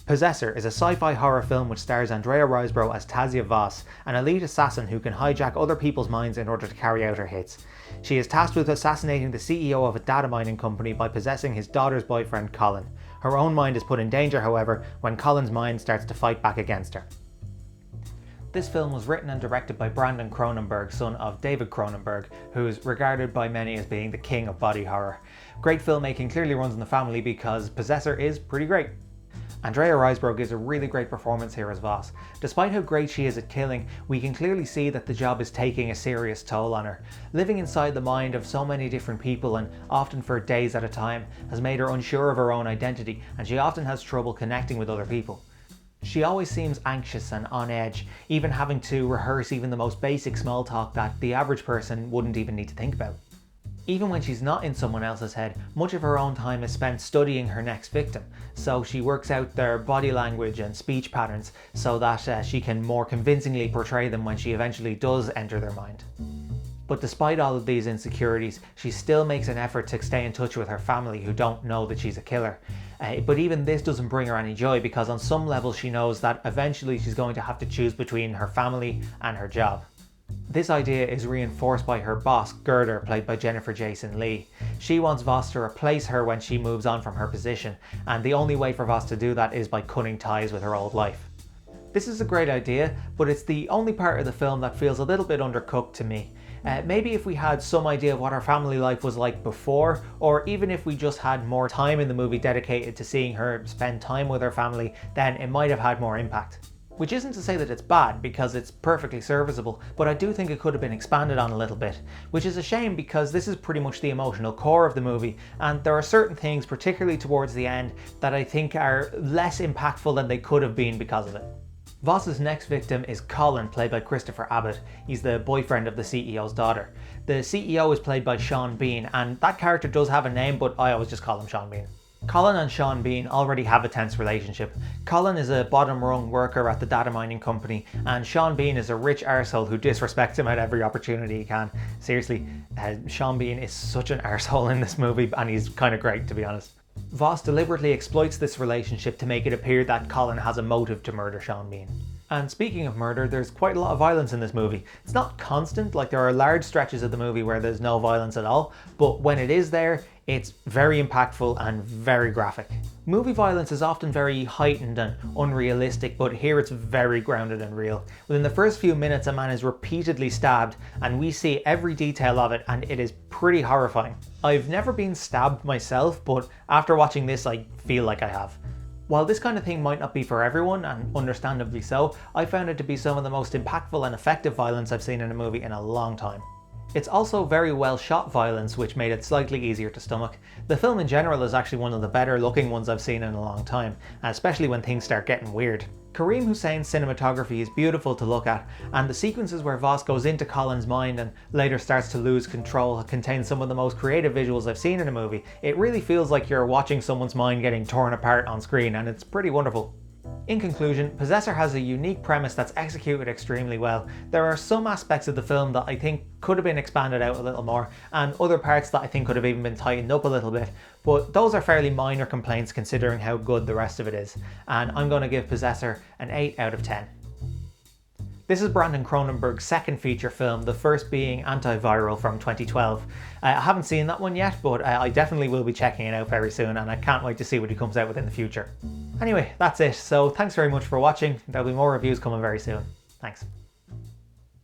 Possessor is a sci-fi horror film which stars Andrea Riseborough as Tasia Voss, an elite assassin who can hijack other people's minds in order to carry out her hits. She is tasked with assassinating the CEO of a data mining company by possessing his daughter's boyfriend Colin. Her own mind is put in danger, however, when Colin's mind starts to fight back against her. This film was written and directed by Brandon Cronenberg, son of David Cronenberg, who is regarded by many as being the king of body horror. Great filmmaking clearly runs in the family because Possessor is pretty great. Andrea Riseborough gives a really great performance here as Voss. Despite how great she is at killing, we can clearly see that the job is taking a serious toll on her. Living inside the mind of so many different people, and often for days at a time, has made her unsure of her own identity, and she often has trouble connecting with other people. She always seems anxious and on edge, even having to rehearse even the most basic small talk that the average person wouldn't even need to think about. Even when she's not in someone else's head, much of her own time is spent studying her next victim, so she works out their body language and speech patterns so that she can more convincingly portray them when she eventually does enter their mind. But despite all of these insecurities, she still makes an effort to stay in touch with her family who don't know that she's a killer. But even this doesn't bring her any joy because on some level she knows that eventually she's going to have to choose between her family and her job. This idea is reinforced by her boss, Gerda, played by Jennifer Jason Leigh. She wants Voss to replace her when she moves on from her position, and the only way for Voss to do that is by cutting ties with her old life. This is a great idea, but it's the only part of the film that feels a little bit undercooked to me. Maybe if we had some idea of what her family life was like before, or even if we just had more time in the movie dedicated to seeing her spend time with her family, then it might have had more impact. Which isn't to say that it's bad, because it's perfectly serviceable, but I do think it could have been expanded on a little bit, which is a shame because this is pretty much the emotional core of the movie, and there are certain things, particularly towards the end, that I think are less impactful than they could have been because of it. Voss's next victim is Colin, played by Christopher Abbott. He's the boyfriend of the CEO's daughter. The CEO is played by Sean Bean, and that character does have a name, but I always just call him Sean Bean. Colin and Sean Bean already have a tense relationship. Colin is a bottom rung worker at the data mining company, and Sean Bean is a rich arsehole who disrespects him at every opportunity he can. Seriously, Sean Bean is such an arsehole in this movie, and he's kind of great, to be honest. Voss deliberately exploits this relationship to make it appear that Colin has a motive to murder Sean Bean. And speaking of murder, there's quite a lot of violence in this movie. It's not constant, like there are large stretches of the movie where there's no violence at all, but when it is there, it's very impactful and very graphic. Movie violence is often very heightened and unrealistic, but here it's very grounded and real. Within the first few minutes, a man is repeatedly stabbed, and we see every detail of it, and it is pretty horrifying. I've never been stabbed myself, but after watching this, I feel like I have. While this kind of thing might not be for everyone, and understandably so, I found it to be some of the most impactful and effective violence I've seen in a movie in a long time. It's also very well shot violence, which made it slightly easier to stomach. The film in general is actually one of the better looking ones I've seen in a long time, especially when things start getting weird. Kareem Hussein's cinematography is beautiful to look at, and the sequences where Voss goes into Colin's mind and later starts to lose control contain some of the most creative visuals I've seen in a movie. It really feels like you're watching someone's mind getting torn apart on screen, and it's pretty wonderful. In conclusion, Possessor has a unique premise that's executed extremely well. There are some aspects of the film that I think could have been expanded out a little more, and other parts that I think could have even been tightened up a little bit, but those are fairly minor complaints considering how good the rest of it is, and I'm going to give Possessor an 8 out of 10. This is Brandon Cronenberg's second feature film, the first being Antiviral from 2012. I haven't seen that one yet, but I definitely will be checking it out very soon, and I can't wait to see what he comes out with in the future. Anyway, that's it, so thanks very much for watching. There'll be more reviews coming very soon. Thanks.